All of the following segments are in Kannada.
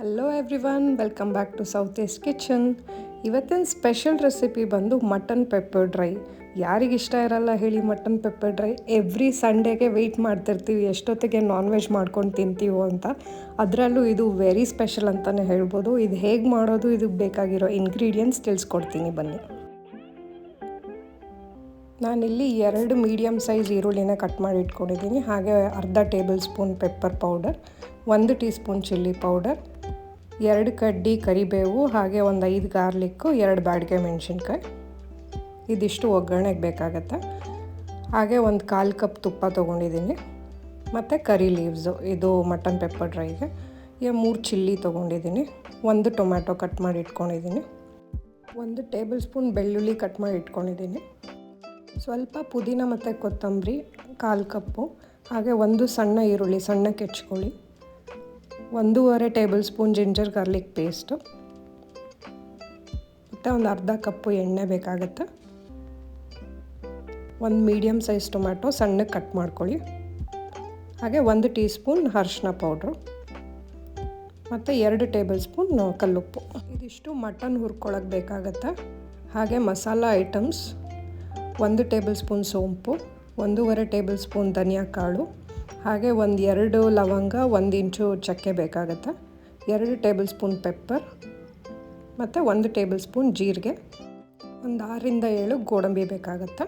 Hello everyone, welcome back to south east kitchen. ಇವತ್ತಿನ ಸ್ಪೆಷಲ್ ರೆಸಿಪಿ ಬಂದು ಮಟನ್ ಪೆಪ್ಪರ್ ಡ್ರೈ. ಯಾರಿಗಿಷ್ಟ ಇರಲ್ಲ ಹೇಳಿ ಮಟನ್ ಪೆಪ್ಪರ್ ಡ್ರೈ? ಎವ್ರಿ ಸಂಡೇಗೆ ವೆಯ್ಟ್ ಮಾಡ್ತಿರ್ತೀವಿ ಎಷ್ಟೊತ್ತಿಗೆ ನಾನ್ ವೆಜ್ ಮಾಡ್ಕೊಂಡು ತಿಂತೀವೋ ಅಂತ. ಅದರಲ್ಲೂ ಇದು ವೆರಿ ಸ್ಪೆಷಲ್ ಅಂತಲೇ ಹೇಳ್ಬೋದು. ಇದು ಹೇಗೆ ಮಾಡೋದು, ಇದಕ್ಕೆ ಬೇಕಾಗಿರೋ ಇಂಗ್ರೀಡಿಯೆಂಟ್ಸ್ ತಿಳಿಸ್ಕೊಡ್ತೀನಿ ಬನ್ನಿ. ನಾನಿಲ್ಲಿ 2 ಮೀಡಿಯಮ್ ಸೈಜ್ ಈರುಳ್ಳಿನ ಕಟ್ ಮಾಡಿ ಇಟ್ಕೊಂಡಿದ್ದೀನಿ. ಹಾಗೆ ಅರ್ಧ table spoon pepper powder, 1 tea spoon chilli powder, 2 ಕಡ್ಡಿ ಕರಿಬೇವು, ಹಾಗೆ ಒಂದು 5 ಗಾರ್ಲಿಕ್ಕು, 2 ಬ್ಯಾಡಗೆ ಮೆಣಸಿನ್ಕಾಯಿ. ಇದಿಷ್ಟು ಒಗ್ಗರಣೆಗೆ ಬೇಕಾಗತ್ತೆ. ಹಾಗೆ ಒಂದು 1/4 ಕಪ್ ತುಪ್ಪ ತೊಗೊಂಡಿದ್ದೀನಿ. ಮತ್ತು ಕರಿ ಲೀವ್ಸು, ಇದು ಮಟನ್ ಪೆಪ್ಪರ್ ಡ್ರೈಗೆ. 3 ಚಿಲ್ಲಿ ತೊಗೊಂಡಿದ್ದೀನಿ. 1 ಟೊಮ್ಯಾಟೊ ಕಟ್ ಮಾಡಿ ಇಟ್ಕೊಂಡಿದ್ದೀನಿ. 1 ಟೇಬಲ್ ಸ್ಪೂನ್ ಬೆಳ್ಳುಳ್ಳಿ ಕಟ್ ಮಾಡಿ ಇಟ್ಕೊಂಡಿದ್ದೀನಿ. ಸ್ವಲ್ಪ ಪುದೀನ ಮತ್ತು ಕೊತ್ತಂಬರಿ 1/4 ಕಪ್ಪು. ಹಾಗೆ 1 ಸಣ್ಣ ಈರುಳ್ಳಿ ಸಣ್ಣಕ್ಕೆ ಹೆಚ್ಕೊಳ್ಳಿ. 1.5 table spoon ginger garlic paste. ಮತ್ತು ಒಂದು ಅರ್ಧ ಕಪ್ಪು ಎಣ್ಣೆ ಬೇಕಾಗುತ್ತೆ. 1 ಮೀಡಿಯಮ್ ಸೈಜ್ ಟೊಮ್ಯಾಟೊ ಸಣ್ಣಕ್ಕೆ ಕಟ್ ಮಾಡ್ಕೊಳ್ಳಿ. ಹಾಗೆ 1 ಟೀ ಸ್ಪೂನ್ ಅರಿಶಿನ ಪೌಡ್ರು ಮತ್ತು 2 ಟೇಬಲ್ ಸ್ಪೂನ್ ಕಲ್ಲುಪ್ಪು. ಇದಿಷ್ಟು ಮಟನ್ ಹುರ್ಕೊಳ್ಳೋಕೆ ಬೇಕಾಗತ್ತೆ. ಹಾಗೆ ಮಸಾಲ ಐಟಮ್ಸ್: 1 ಟೇಬಲ್ ಸ್ಪೂನ್ ಸೋಂಪು, 1.5 ಟೇಬಲ್ ಸ್ಪೂನ್ ಧನಿಯಾ ಕಾಳು, ಹಾಗೆ 2 ಲವಂಗ, 1 ಇಂಚು ಚಕ್ಕೆ ಬೇಕಾಗುತ್ತೆ, 2 ಟೇಬಲ್ ಸ್ಪೂನ್ ಪೆಪ್ಪರ್ ಮತ್ತು 1 ಟೇಬಲ್ ಸ್ಪೂನ್ ಜೀರಿಗೆ, ಒಂದು 6ರಿಂದ 7 ಗೋಡಂಬಿ ಬೇಕಾಗುತ್ತೆ.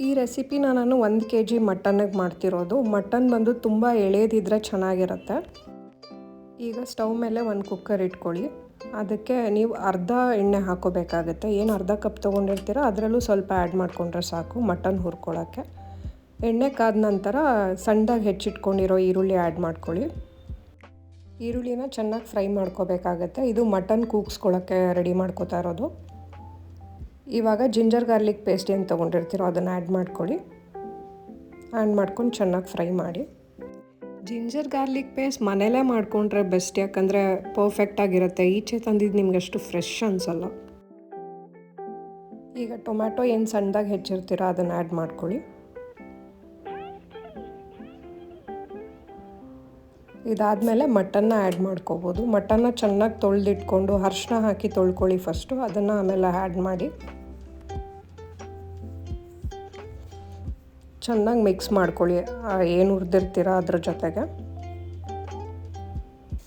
ಈ ರೆಸಿಪಿನ ನಾನು 1 kg ಮಟನ್ನಿಗೆ ಮಾಡ್ತಿರೋದು. ಮಟನ್ ಬಂದು ತುಂಬ ಎಳೆದಿದ್ರೆ ಚೆನ್ನಾಗಿರುತ್ತೆ. ಈಗ ಸ್ಟವ್ ಮೇಲೆ ಒಂದು ಕುಕ್ಕರ್ ಇಟ್ಕೊಳ್ಳಿ. ಅದಕ್ಕೆ ನೀವು ಅರ್ಧ ಎಣ್ಣೆ ಹಾಕೋಬೇಕಾಗತ್ತೆ. ಏನು ಅರ್ಧ ಕಪ್ ತೊಗೊಂಡಿರ್ತೀರ ಅದರಲ್ಲೂ ಸ್ವಲ್ಪ ಆ್ಯಡ್ ಮಾಡಿಕೊಂಡ್ರೆ ಸಾಕು ಮಟನ್ ಹುರ್ಕೊಳ್ಳೋಕ್ಕೆ. ಎಣ್ಣೆ ಕಾದ ನಂತರ ಸಣ್ಣದಾಗಿ ಹೆಚ್ಚಿಟ್ಕೊಂಡಿರೋ ಈರುಳ್ಳಿ ಆ್ಯಡ್ ಮಾಡ್ಕೊಳ್ಳಿ. ಈರುಳ್ಳಿನ ಚೆನ್ನಾಗಿ ಫ್ರೈ ಮಾಡ್ಕೋಬೇಕಾಗತ್ತೆ. ಇದು ಮಟನ್ ಕೂಗಿಸ್ಕೊಳ್ಳೋಕ್ಕೆ ರೆಡಿ ಮಾಡ್ಕೋತಾ ಇರೋದು. ಇವಾಗ ಜಿಂಜರ್ ಗಾರ್ಲಿಕ್ ಪೇಸ್ಟ್ ಏನು ತೊಗೊಂಡಿರ್ತೀರೋ ಅದನ್ನು ಆ್ಯಡ್ ಮಾಡ್ಕೊಳ್ಳಿ. ಆ್ಯಡ್ ಮಾಡ್ಕೊಂಡು ಚೆನ್ನಾಗಿ ಫ್ರೈ ಮಾಡಿ. ಜಿಂಜರ್ ಗಾರ್ಲಿಕ್ ಪೇಸ್ಟ್ ಮನೆಯಲ್ಲೇ ಮಾಡಿಕೊಂಡ್ರೆ ಬೆಸ್ಟ್, ಯಾಕಂದರೆ ಪರ್ಫೆಕ್ಟಾಗಿರುತ್ತೆ. ಈಚೆ ತಂದಿದ್ದು ನಿಮ್ಗೆ ಅಷ್ಟು ಫ್ರೆಶ್ ಅನಿಸಲ್ಲ. ಈಗ ಟೊಮ್ಯಾಟೊ ಏನು ಸಣ್ಣದಾಗಿ ಹೆಚ್ಚಿರ್ತೀರೋ ಅದನ್ನು ಆ್ಯಡ್ ಮಾಡ್ಕೊಳ್ಳಿ. ಇದಾದಮೇಲೆ ಮಟನ್ನ ಆ್ಯಡ್ ಮಾಡ್ಕೋಬೋದು. ಮಟನ್ನ ಚೆನ್ನಾಗಿ ತೊಳೆದಿಟ್ಕೊಂಡು ಅರಿಶಿನ ಹಾಕಿ ತೊಳ್ಕೊಳ್ಳಿ ಫಸ್ಟು, ಅದನ್ನು ಆಮೇಲೆ ಆ್ಯಡ್ ಮಾಡಿ ಚೆನ್ನಾಗಿ ಮಿಕ್ಸ್ ಮಾಡ್ಕೊಳ್ಳಿ ಏನು ಹುರಿದಿರ್ತೀರ ಅದ್ರ ಜೊತೆಗೆ.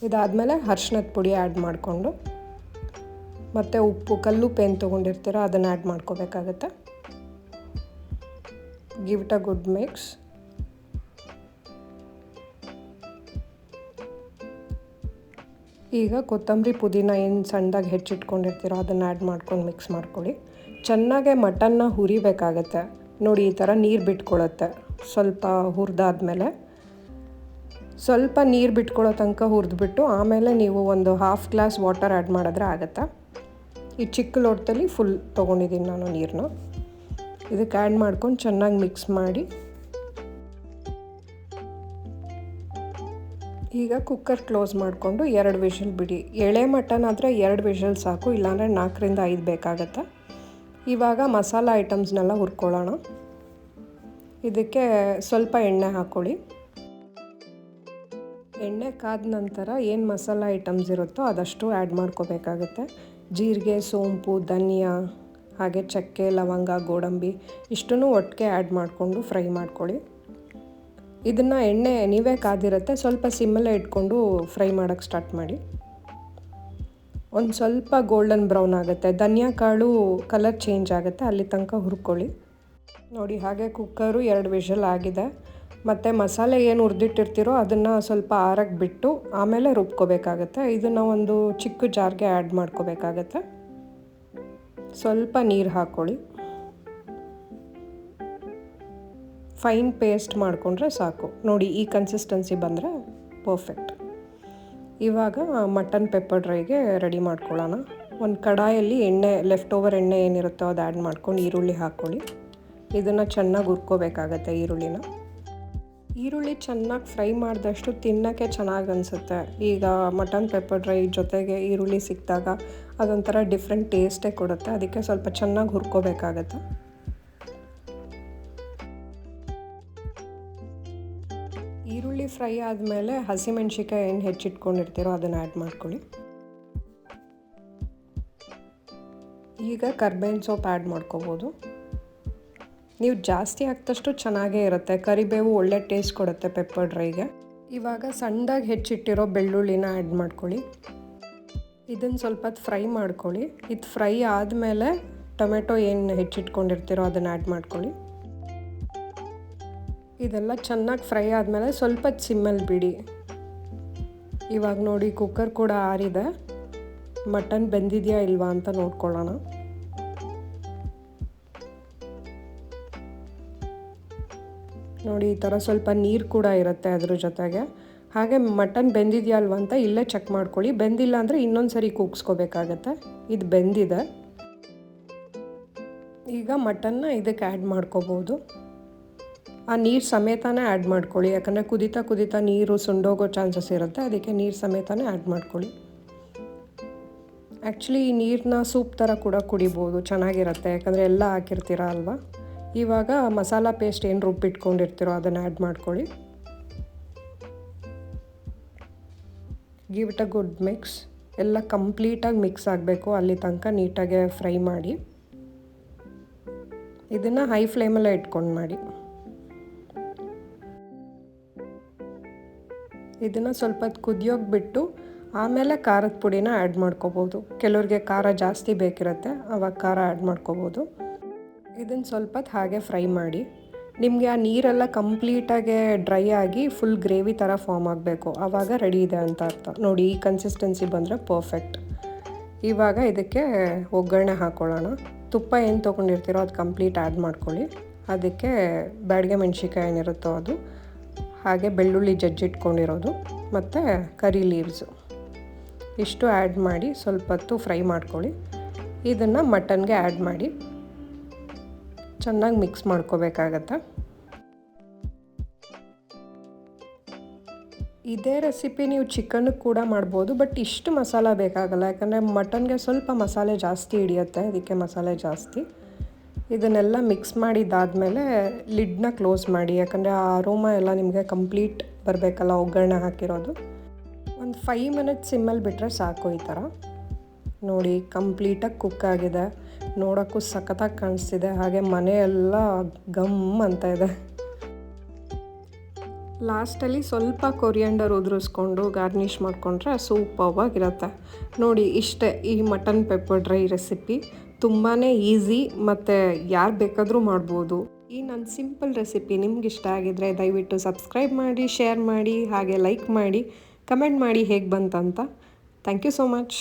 ಇದಾದಮೇಲೆ ಅರಿಶಿನದ ಪುಡಿ ಆ್ಯಡ್ ಮಾಡಿಕೊಂಡು ಮತ್ತು ಉಪ್ಪು, ಕಲ್ಲುಪ್ಪು ಏನು ತೊಗೊಂಡಿರ್ತೀರ ಅದನ್ನು ಆ್ಯಡ್ ಮಾಡ್ಕೋಬೇಕಾಗತ್ತೆ. Give it a good mix. ಈಗ ಕೊತ್ತಂಬರಿ ಪುದೀನ ಏನು ಸಣ್ಣದಾಗಿ ಹೆಚ್ಚಿಟ್ಕೊಂಡಿರ್ತೀರೋ ಅದನ್ನು ಆ್ಯಡ್ ಮಾಡ್ಕೊಂಡು ಮಿಕ್ಸ್ ಮಾಡ್ಕೊಳ್ಳಿ. ಚೆನ್ನಾಗೆ ಮಟನ್ನ ಹುರಿಬೇಕಾಗತ್ತೆ. ನೋಡಿ, ಈ ಥರ ನೀರು ಬಿಟ್ಕೊಳ್ಳುತ್ತೆ. ಸ್ವಲ್ಪ ಹುರಿದಾದ್ಮೇಲೆ ಸ್ವಲ್ಪ ನೀರು ಬಿಟ್ಕೊಳ್ಳೋ ತನಕ ಹುರಿದ್ಬಿಟ್ಟು ಆಮೇಲೆ ನೀವು ಒಂದು 1/2 ಗ್ಲಾಸ್ ವಾಟರ್ ಆ್ಯಡ್ ಮಾಡಿದ್ರೆ ಆಗುತ್ತೆ. ಈ ಚಿಕ್ಕ ಲೋಟದಲ್ಲಿ ಫುಲ್ ತೊಗೊಂಡಿದ್ದೀನಿ ನಾನು ನೀರನ್ನ. ಇದಕ್ಕೆ ಆ್ಯಡ್ ಮಾಡ್ಕೊಂಡು ಚೆನ್ನಾಗಿ ಮಿಕ್ಸ್ ಮಾಡಿ. ಈಗ ಕುಕ್ಕರ್ ಕ್ಲೋಸ್ ಮಾಡಿಕೊಂಡು 2 ವಿಷಲ್ ಬಿಡಿ. ಎಳೆ ಮಟನ್ ಆದರೆ 2 ವಿಷಲ್ ಸಾಕು, ಇಲ್ಲಾಂದರೆ 4ರಿಂದ 5 ಬೇಕಾಗತ್ತೆ. ಇವಾಗ ಮಸಾಲ ಐಟಮ್ಸ್ನೆಲ್ಲ ಹುರ್ಕೊಳ್ಳೋಣ. ಇದಕ್ಕೆ ಸ್ವಲ್ಪ ಎಣ್ಣೆ ಹಾಕ್ಕೊಳ್ಳಿ. ಎಣ್ಣೆ ಕಾದ ನಂತರ ಏನು ಮಸಾಲ ಐಟಮ್ಸ್ ಇರುತ್ತೋ ಅದಷ್ಟು ಆ್ಯಡ್ ಮಾಡ್ಕೋಬೇಕಾಗತ್ತೆ. ಜೀರಿಗೆ, ಸೋಂಪು, ಧನಿಯಾ, ಹಾಗೆ ಚಕ್ಕೆ, ಲವಂಗ, ಗೋಡಂಬಿ ಇಷ್ಟನ್ನು ಒಟ್ಟಿಗೆ ಆ್ಯಡ್ ಮಾಡಿಕೊಂಡು ಫ್ರೈ ಮಾಡ್ಕೊಳ್ಳಿ. ಇದನ್ನು ಎಣ್ಣೆ ನೀವೇ ಕಾದಿರುತ್ತೆ, ಸ್ವಲ್ಪ ಸಿಮ್ಮಲ್ಲೇ ಇಟ್ಕೊಂಡು ಫ್ರೈ ಮಾಡೋಕ್ಕೆ ಸ್ಟಾರ್ಟ್ ಮಾಡಿ. ಒಂದು ಸ್ವಲ್ಪ ಗೋಲ್ಡನ್ ಬ್ರೌನ್ ಆಗುತ್ತೆ, ಧನಿಯಾ ಕಾಳು ಕಲರ್ ಚೇಂಜ್ ಆಗುತ್ತೆ, ಅಲ್ಲಿ ತನಕ ಹುರ್ಕೊಳ್ಳಿ. ನೋಡಿ, ಹಾಗೆ ಕುಕ್ಕರು 2 ವಿಷಲ್ ಆಗಿದೆ. ಮತ್ತು ಮಸಾಲೆ ಏನು ಹುರಿದಿಟ್ಟಿರ್ತೀರೋ ಅದನ್ನು ಸ್ವಲ್ಪ ಆರಕ್ಕೆ ಬಿಟ್ಟು ಆಮೇಲೆ ರುಬ್ಕೋಬೇಕಾಗತ್ತೆ. ಇದನ್ನು ಒಂದು ಚಿಕ್ಕ ಜಾರ್ಗೆ ಆ್ಯಡ್ ಮಾಡ್ಕೋಬೇಕಾಗತ್ತೆ. ಸ್ವಲ್ಪ ನೀರು ಹಾಕ್ಕೊಳ್ಳಿ. ಫೈನ್ ಪೇಸ್ಟ್ ಮಾಡಿಕೊಂಡ್ರೆ ಸಾಕು. ನೋಡಿ, ಈ ಕನ್ಸಿಸ್ಟೆನ್ಸಿ ಬಂದರೆ ಪರ್ಫೆಕ್ಟ್. ಇವಾಗ ಮಟನ್ ಪೆಪ್ಪರ್ ಡ್ರೈಗೆ ರೆಡಿ ಮಾಡ್ಕೊಳ್ಳೋಣ. ಒಂದು ಕಡಾಯಲ್ಲಿ ಎಣ್ಣೆ, ಲೆಫ್ಟ್ ಓವರ್ ಎಣ್ಣೆ ಏನಿರುತ್ತೋ ಅದು ಆ್ಯಡ್ ಮಾಡ್ಕೊಂಡು ಈರುಳ್ಳಿ ಹಾಕ್ಕೊಳ್ಳಿ. ಇದನ್ನು ಚೆನ್ನಾಗಿ ಹುರ್ಕೋಬೇಕಾಗತ್ತೆ. ಈರುಳ್ಳಿ ಚೆನ್ನಾಗಿ ಫ್ರೈ ಮಾಡಿದಷ್ಟು ತಿನ್ನೋಕ್ಕೆ ಚೆನ್ನಾಗಿ ಅನಿಸುತ್ತೆ. ಈಗ ಮಟನ್ ಪೆಪ್ಪರ್ ಡ್ರೈ ಜೊತೆಗೆ ಈರುಳ್ಳಿ ಸಿಕ್ಕಿದಾಗ ಅದೊಂಥರ ಡಿಫ್ರೆಂಟ್ ಟೇಸ್ಟೇ ಕೊಡುತ್ತೆ. ಅದಕ್ಕೆ ಸ್ವಲ್ಪ ಚೆನ್ನಾಗಿ ಹುರ್ಕೋಬೇಕಾಗತ್ತೆ. ಈರುಳ್ಳಿ ಬೆಳ್ಳುಳ್ಳಿ ಫ್ರೈ ಆದಮೇಲೆ ಹಸಿಮೆಣ್ಸಿಕಾಯಿ ಏನು ಹೆಚ್ಚಿಟ್ಕೊಂಡಿರ್ತೀರೋ ಅದನ್ನು ಆ್ಯಡ್ ಮಾಡ್ಕೊಳ್ಳಿ. ಈಗ ಕರ್ಬೇವಿನ ಸೊಪ್ಪು ಆ್ಯಡ್ ಮಾಡ್ಕೋಬೋದು. ನೀವು ಜಾಸ್ತಿ ಹಾಕಿದಷ್ಟು ಚೆನ್ನಾಗೇ ಇರುತ್ತೆ. ಕರಿಬೇವು ಒಳ್ಳೆ ಟೇಸ್ಟ್ ಕೊಡುತ್ತೆ ಪೆಪ್ಪರ್ ಡ್ರೈಗೆ. ಇವಾಗ ಸಣ್ಣದಾಗಿ ಹೆಚ್ಚಿಟ್ಟಿರೋ ಬೆಳ್ಳುಳ್ಳಿನ ಆ್ಯಡ್ ಮಾಡ್ಕೊಳ್ಳಿ. ಇದನ್ನು ಸ್ವಲ್ಪ ಹೊತ್ತು ಫ್ರೈ ಮಾಡ್ಕೊಳ್ಳಿ. ಇದು ಫ್ರೈ ಆದಮೇಲೆ ಟೊಮೆಟೊ ಏನು ಹೆಚ್ಚಿಟ್ಕೊಂಡಿರ್ತೀರೋ ಅದನ್ನು ಆ್ಯಡ್ ಮಾಡ್ಕೊಳ್ಳಿ. ಇದೆಲ್ಲ ಚೆನ್ನಾಗಿ ಫ್ರೈ ಆದಮೇಲೆ ಸ್ವಲ್ಪ ಹೊತ್ತು ಸಿಮ್ಮಲ್ಲಿ ಬಿಡಿ. ಇವಾಗ ನೋಡಿ ಕುಕ್ಕರ್ ಕೂಡ ಆರಿದೆ. ಮಟನ್ ಬೆಂದಿದೆಯಾ ಇಲ್ವಾ ಅಂತ ನೋಡ್ಕೊಳ್ಳೋಣ. ನೋಡಿ ಈ ಥರ ಸ್ವಲ್ಪ ನೀರು ಕೂಡ ಇರುತ್ತೆ ಅದ್ರ ಜೊತೆಗೆ. ಹಾಗೆ ಮಟನ್ ಬೆಂದಿದೆಯಾ ಅಲ್ವಾ ಅಂತ ಇಲ್ಲೇ ಚೆಕ್ ಮಾಡ್ಕೊಳ್ಳಿ. ಬೆಂದಿಲ್ಲ ಅಂದರೆ ಇನ್ನೊಂದು ಸರಿ ಕೂಗಿಸ್ಕೋಬೇಕಾಗತ್ತೆ. ಇದು ಬೆಂದಿದೆ. ಈಗ ಮಟನ್ನ ಇದಕ್ಕೆ ಆ್ಯಡ್ ಮಾಡ್ಕೋಬೋದು. ಆ ನೀರು ಸಮೇತನೇ ಆ್ಯಡ್ ಮಾಡ್ಕೊಳ್ಳಿ, ಯಾಕಂದರೆ ಕುದೀತಾ ಕುದೀತಾ ನೀರು ಸುಂಡೋಗೋ ಚಾನ್ಸಸ್ ಇರುತ್ತೆ. ಅದಕ್ಕೆ ನೀರು ಸಮೇತನೇ ಆ್ಯಡ್ ಮಾಡ್ಕೊಳ್ಳಿ. ಆ್ಯಕ್ಚುಲಿ ಈ ನೀರನ್ನ ಸೂಪ್ ಥರ ಕೂಡ ಕುಡಿಬೋದು, ಚೆನ್ನಾಗಿರುತ್ತೆ, ಯಾಕಂದರೆ ಎಲ್ಲ ಹಾಕಿರ್ತೀರ ಅಲ್ವಾ. ಇವಾಗ ಮಸಾಲ ಪೇಸ್ಟ್ ಏನು ರುಬ್ಬಿಟ್ಕೊಂಡಿರ್ತೀರೋ ಅದನ್ನು ಆ್ಯಡ್ ಮಾಡ್ಕೊಳ್ಳಿ. Give it a good mix. ಎಲ್ಲ ಕಂಪ್ಲೀಟಾಗಿ ಮಿಕ್ಸ್ ಆಗಬೇಕು, ಅಲ್ಲಿ ತನಕ ನೀಟಾಗೆ ಫ್ರೈ ಮಾಡಿ. ಇದನ್ನು ಹೈ ಫ್ಲೇಮಲ್ಲೇ ಇಟ್ಕೊಂಡು ಮಾಡಿ. ಇದನ್ನು ಸ್ವಲ್ಪ ಕುದಿಯೋಕೆ ಬಿಟ್ಟು ಆಮೇಲೆ ಖಾರದ ಪುಡಿನ ಆ್ಯಡ್ ಮಾಡ್ಕೋಬೋದು. ಕೆಲವ್ರಿಗೆ ಖಾರ ಜಾಸ್ತಿ ಬೇಕಿರುತ್ತೆ, ಆವಾಗ ಖಾರ ಆ್ಯಡ್ ಮಾಡ್ಕೋಬೋದು. ಇದನ್ನು ಸ್ವಲ್ಪ ಹೊತ್ತು ಹಾಗೆ ಫ್ರೈ ಮಾಡಿ. ನಿಮಗೆ ಆ ನೀರೆಲ್ಲ ಕಂಪ್ಲೀಟಾಗೆ ಡ್ರೈ ಆಗಿ ಫುಲ್ ಗ್ರೇವಿ ಥರ ಫಾರ್ಮ್ ಆಗಬೇಕು, ಆವಾಗ ರೆಡಿ ಇದೆ ಅಂತ ಅರ್ಥ. ನೋಡಿ ಈ ಕನ್ಸಿಸ್ಟೆನ್ಸಿ ಬಂದರೆ ಪರ್ಫೆಕ್ಟ್. ಇವಾಗ ಇದಕ್ಕೆ ಒಗ್ಗರಣೆ ಹಾಕ್ಕೊಳ್ಳೋಣ. ತುಪ್ಪ ಏನು ತೊಗೊಂಡಿರ್ತೀರೋ ಅದು ಕಂಪ್ಲೀಟ್ ಆ್ಯಡ್ ಮಾಡ್ಕೊಳ್ಳಿ. ಅದಕ್ಕೆ ಬ್ಯಾಡಗೆ ಮೆಣಸಿಕಾಯಿ ಏನಿರುತ್ತೋ ಅದು, ಹಾಗೆ ಬೆಳ್ಳುಳ್ಳಿ ಜಜ್ಜಿಟ್ಕೊಂಡಿರೋದು ಮತ್ತು ಕರಿ ಲೀವ್ಸು ಇಷ್ಟು ಆ್ಯಡ್ ಮಾಡಿ ಸ್ವಲ್ಪ ಹೊತ್ತು ಫ್ರೈ ಮಾಡ್ಕೊಳ್ಳಿ. ಇದನ್ನು ಮಟನ್ಗೆ ಆ್ಯಡ್ ಮಾಡಿ ಚೆನ್ನಾಗಿ ಮಿಕ್ಸ್ ಮಾಡ್ಕೋಬೇಕಾಗತ್ತೆ. ಇದೇ ರೆಸಿಪಿ ನೀವು ಚಿಕನ್ಗೆ ಕೂಡ ಮಾಡ್ಬೋದು, ಬಟ್ ಇಷ್ಟು ಮಸಾಲ ಬೇಕಾಗಲ್ಲ, ಯಾಕಂದರೆ ಮಟನ್ಗೆ ಸ್ವಲ್ಪ ಮಸಾಲೆ ಜಾಸ್ತಿ ಹಿಡಿಯುತ್ತೆ, ಅದಕ್ಕೆ ಮಸಾಲೆ ಜಾಸ್ತಿ. ಇದನ್ನೆಲ್ಲ ಮಿಕ್ಸ್ ಮಾಡಿದ್ದಾದಮೇಲೆ ಲಿಡ್ನ ಕ್ಲೋಸ್ ಮಾಡಿ, ಯಾಕಂದರೆ ಆ ಅರೋಮಾ ಎಲ್ಲ ನಿಮಗೆ ಕಂಪ್ಲೀಟ್ ಬರಬೇಕಲ್ಲ ಒಗ್ಗರಣೆ ಹಾಕಿರೋದು. ಒಂದು 5 ಮಿನಿಟ್ಸ್ ಸಿಮ್ಮಲ್ಲಿ ಬಿಟ್ಟರೆ ಸಾಕು. ಈ ಥರ ನೋಡಿ ಕಂಪ್ಲೀಟಾಗಿ ಕುಕ್ ಆಗಿದೆ, ನೋಡೋಕ್ಕೂ ಸಖತ್ತಾಗಿ ಕಾಣಿಸ್ತಿದೆ, ಹಾಗೆ ಮನೆಯೆಲ್ಲ ಗಮ್ ಅಂತ ಇದೆ. ಲಾಸ್ಟಲ್ಲಿ ಸ್ವಲ್ಪ ಕೊರಿಯಂಡರ್ ಉದುರಿಸ್ಕೊಂಡು ಗಾರ್ನಿಷ್ ಮಾಡಿಕೊಂಡ್ರೆ ಸೂಪರ್ವಾಗಿರುತ್ತೆ. ನೋಡಿ ಇಷ್ಟೇ ಈ ಮಟನ್ ಪೆಪ್ಪರ್ ಡ್ರೈ ರೆಸಿಪಿ. ತುಂಬಾ ಈಸಿ ಮತ್ತು ಯಾರು ಬೇಕಾದರೂ ಮಾಡ್ಬೋದು. ಈ ನನ್ನ ಸಿಂಪಲ್ ರೆಸಿಪಿ ನಿಮ್ಗೆ ಇಷ್ಟ ಆಗಿದರೆ ದಯವಿಟ್ಟು ಸಬ್ಸ್ಕ್ರೈಬ್ ಮಾಡಿ, ಶೇರ್ ಮಾಡಿ, ಹಾಗೆ ಲೈಕ್ ಮಾಡಿ, ಕಮೆಂಟ್ ಮಾಡಿ ಹೇಗೆ ಬಂತಂತ. Thank you so much.